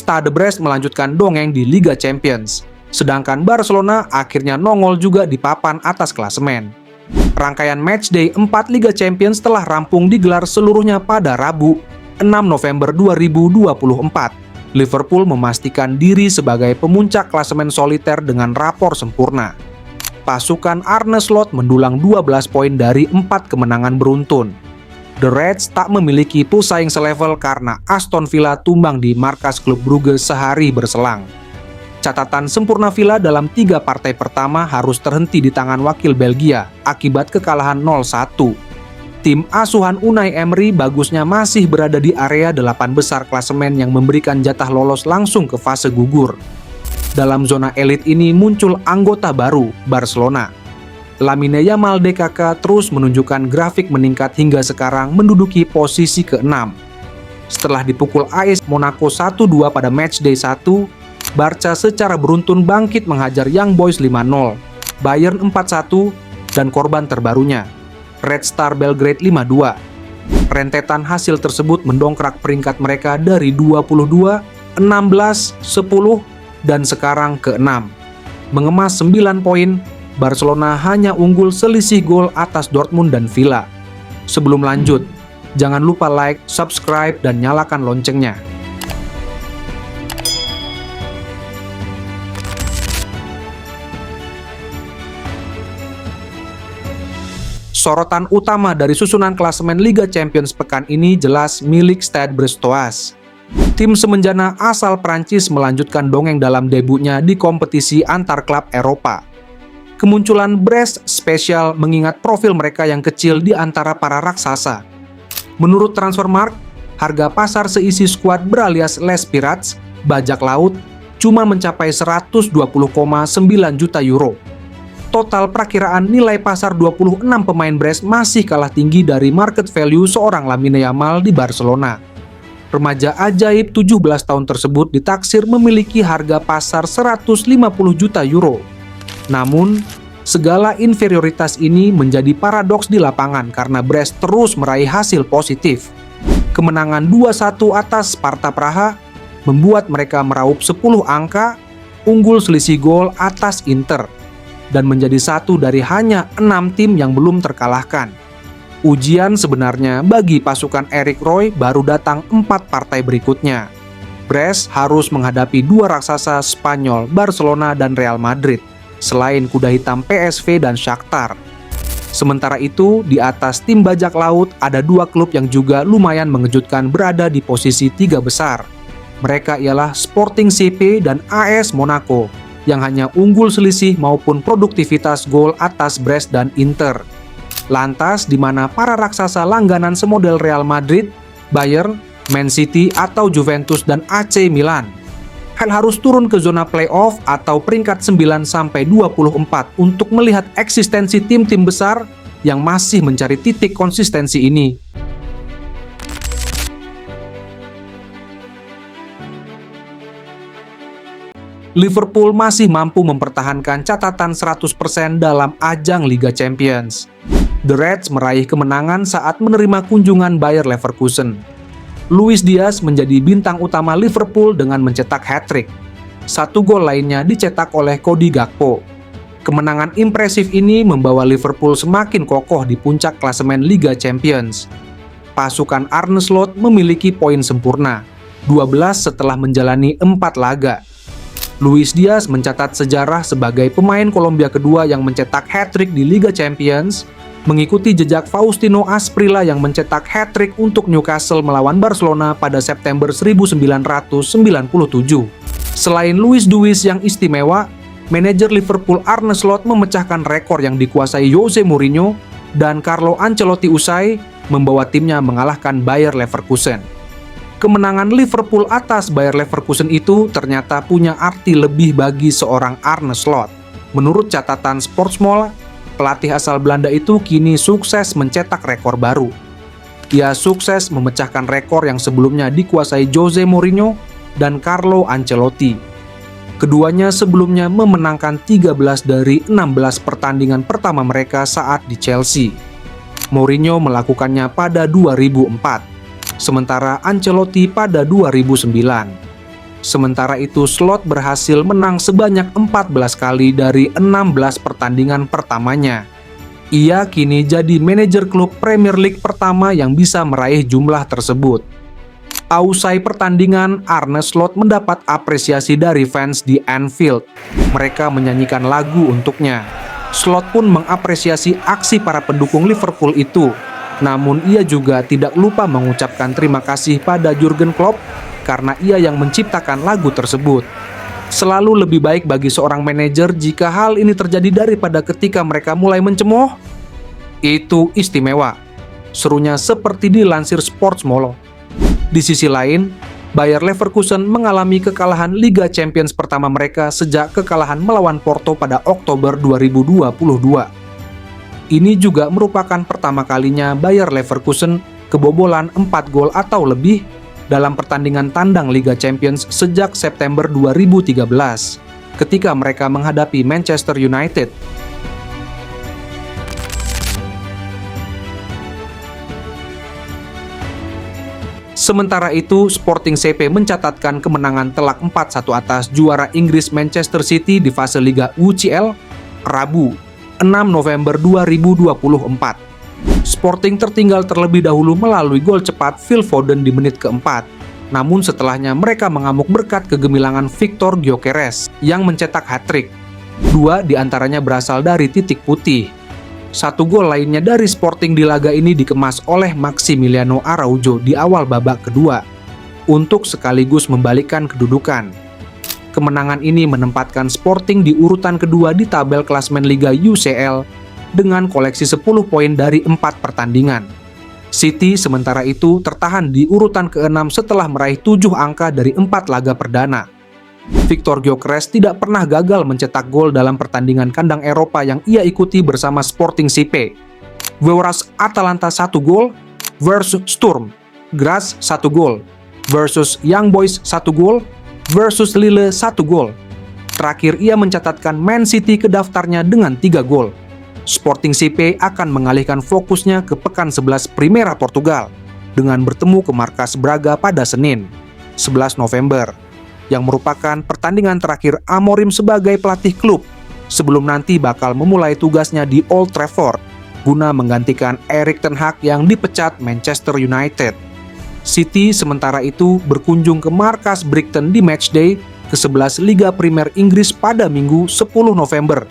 Stade Brest melanjutkan dongeng di Liga Champions, sedangkan Barcelona akhirnya nongol juga di papan atas klasemen. Rangkaian matchday 4 Liga Champions telah rampung digelar seluruhnya pada Rabu, 6 November 2024. Liverpool memastikan diri sebagai pemuncak klasemen soliter dengan rapor sempurna. Pasukan Arne Slot mendulang 12 poin dari 4 kemenangan beruntun. The Reds tak memiliki pesaing selevel karena Aston Villa tumbang di markas klub Brugge sehari berselang. Catatan sempurna Villa dalam 3 partai pertama harus terhenti di tangan wakil Belgia akibat kekalahan 0-1. Tim asuhan Unai Emery bagusnya masih berada di area 8 besar klasemen yang memberikan jatah lolos langsung ke fase gugur. Dalam zona elit ini muncul anggota baru, Barcelona. Lamine Yamal DKK terus menunjukkan grafik meningkat hingga sekarang menduduki posisi ke-6. Setelah dipukul AS Monaco 1-2 pada matchday 1, Barca secara beruntun bangkit menghajar Young Boys 5-0, Bayern 4-1, dan korban terbarunya, Red Star Belgrade 5-2. Rentetan hasil tersebut mendongkrak peringkat mereka dari 22, 16, 10, dan sekarang ke-6. Mengemas 9 poin, Barcelona hanya unggul selisih gol atas Dortmund dan Villa. Sebelum lanjut, jangan lupa like, subscribe, dan nyalakan loncengnya. Sorotan utama dari susunan klasemen Liga Champions pekan ini jelas milik Stade Brestois. Tim semenjana asal Prancis melanjutkan dongeng dalam debutnya di kompetisi antar klub Eropa. Kemunculan Brest spesial mengingat profil mereka yang kecil di antara para raksasa. Menurut Transfermarkt, harga pasar seisi skuad beralias Les Pirates, bajak laut, cuma mencapai 120,9 juta euro. Total perakiraan nilai pasar 26 pemain Brest masih kalah tinggi dari market value seorang Lamine Yamal di Barcelona. Remaja ajaib 17 tahun tersebut ditaksir memiliki harga pasar 150 juta euro. Namun, segala inferioritas ini menjadi paradoks di lapangan karena Brest terus meraih hasil positif. Kemenangan 2-1 atas Sparta Praha membuat mereka meraup 10 angka, unggul selisih gol atas Inter, dan menjadi satu dari hanya 6 tim yang belum terkalahkan. Ujian sebenarnya bagi pasukan Eric Roy baru datang 4 partai berikutnya. Brest harus menghadapi 2 raksasa Spanyol, Barcelona dan Real Madrid, selain kuda hitam PSV dan Shakhtar. Sementara itu, di atas tim bajak laut ada 2 klub yang juga lumayan mengejutkan berada di posisi 3 besar. Mereka ialah Sporting CP dan AS Monaco, yang hanya unggul selisih maupun produktivitas gol atas Brest dan Inter. Lantas, di mana para raksasa langganan semodel Real Madrid, Bayern, Man City, atau Juventus dan AC Milan? Harus turun ke zona playoff atau peringkat 9-24 untuk melihat eksistensi tim-tim besar yang masih mencari titik konsistensi ini. Liverpool masih mampu mempertahankan catatan 100% dalam ajang Liga Champions. The Reds meraih kemenangan saat menerima kunjungan Bayer Leverkusen. Luis Diaz menjadi bintang utama Liverpool dengan mencetak hat-trick. 1 gol lainnya dicetak oleh Cody Gakpo. Kemenangan impresif ini membawa Liverpool semakin kokoh di puncak klasemen Liga Champions. Pasukan Arne Slot memiliki poin sempurna, 12 setelah menjalani 4 laga. Luis Diaz mencatat sejarah sebagai pemain Kolombia kedua yang mencetak hat-trick di Liga Champions, mengikuti jejak Faustino Asprilla yang mencetak hat-trick untuk Newcastle melawan Barcelona pada September 1997. Selain Luis Diaz yang istimewa, manajer Liverpool Arne Slot memecahkan rekor yang dikuasai Jose Mourinho dan Carlo Ancelotti usai membawa timnya mengalahkan Bayer Leverkusen. Kemenangan Liverpool atas Bayer Leverkusen itu ternyata punya arti lebih bagi seorang Arne Slot. Menurut catatan Sportsmall, pelatih asal Belanda itu kini sukses mencetak rekor baru. Ia sukses memecahkan rekor yang sebelumnya dikuasai Jose Mourinho dan Carlo Ancelotti. Keduanya sebelumnya memenangkan 13 dari 16 pertandingan pertama mereka saat di Chelsea. Mourinho melakukannya pada 2004, sementara Ancelotti pada 2009. Sementara itu, Slot berhasil menang sebanyak 14 kali dari 16 pertandingan pertamanya. Ia kini jadi manajer klub Premier League pertama yang bisa meraih jumlah tersebut. Usai pertandingan, Arne Slot mendapat apresiasi dari fans di Anfield. Mereka menyanyikan lagu untuknya. Slot pun mengapresiasi aksi para pendukung Liverpool itu. Namun ia juga tidak lupa mengucapkan terima kasih pada Jurgen Klopp karena ia yang menciptakan lagu tersebut. Selalu lebih baik bagi seorang manajer jika hal ini terjadi daripada ketika mereka mulai mencemooh. Itu istimewa, serunya seperti dilansir Sportsmolo. Di sisi lain, Bayer Leverkusen mengalami kekalahan Liga Champions pertama mereka sejak kekalahan melawan Porto pada Oktober 2022. Ini juga merupakan pertama kalinya Bayer Leverkusen kebobolan 4 gol atau lebih dalam pertandingan tandang Liga Champions sejak September 2013, ketika mereka menghadapi Manchester United. Sementara itu, Sporting CP mencatatkan kemenangan telak 4-1 atas juara Inggris Manchester City di fase Liga UCL, Rabu, 6 November 2024. Sporting tertinggal terlebih dahulu melalui gol cepat Phil Foden di menit keempat. Namun setelahnya mereka mengamuk berkat kegemilangan Victor Gyökeres yang mencetak hat-trick. 2 diantaranya berasal dari titik putih. 1 gol lainnya dari Sporting di laga ini dikemas oleh Maximiliano Araujo di awal babak kedua untuk sekaligus membalikkan kedudukan. Kemenangan ini menempatkan Sporting di urutan kedua di tabel klasemen Liga UCL dengan koleksi 10 poin dari 4 pertandingan. City sementara itu tertahan di urutan ke-6 setelah meraih 7 angka dari 4 laga perdana. Victor Gyökeres tidak pernah gagal mencetak gol dalam pertandingan kandang Eropa yang ia ikuti bersama Sporting CP. Versus Atalanta 1 gol, versus Sturm Graz 1 gol, versus Young Boys 1 gol, versus Lille 1 gol. Terakhir ia mencatatkan Man City ke daftarnya dengan 3 gol. Sporting CP akan mengalihkan fokusnya ke pekan 11 Primera Portugal dengan bertemu ke markas Braga pada Senin, 11 November, yang merupakan pertandingan terakhir Amorim sebagai pelatih klub sebelum nanti bakal memulai tugasnya di Old Trafford guna menggantikan Erik ten Hag yang dipecat Manchester United. City sementara itu berkunjung ke markas Brighton di matchday ke-11 Liga Primer Inggris pada Minggu 10 November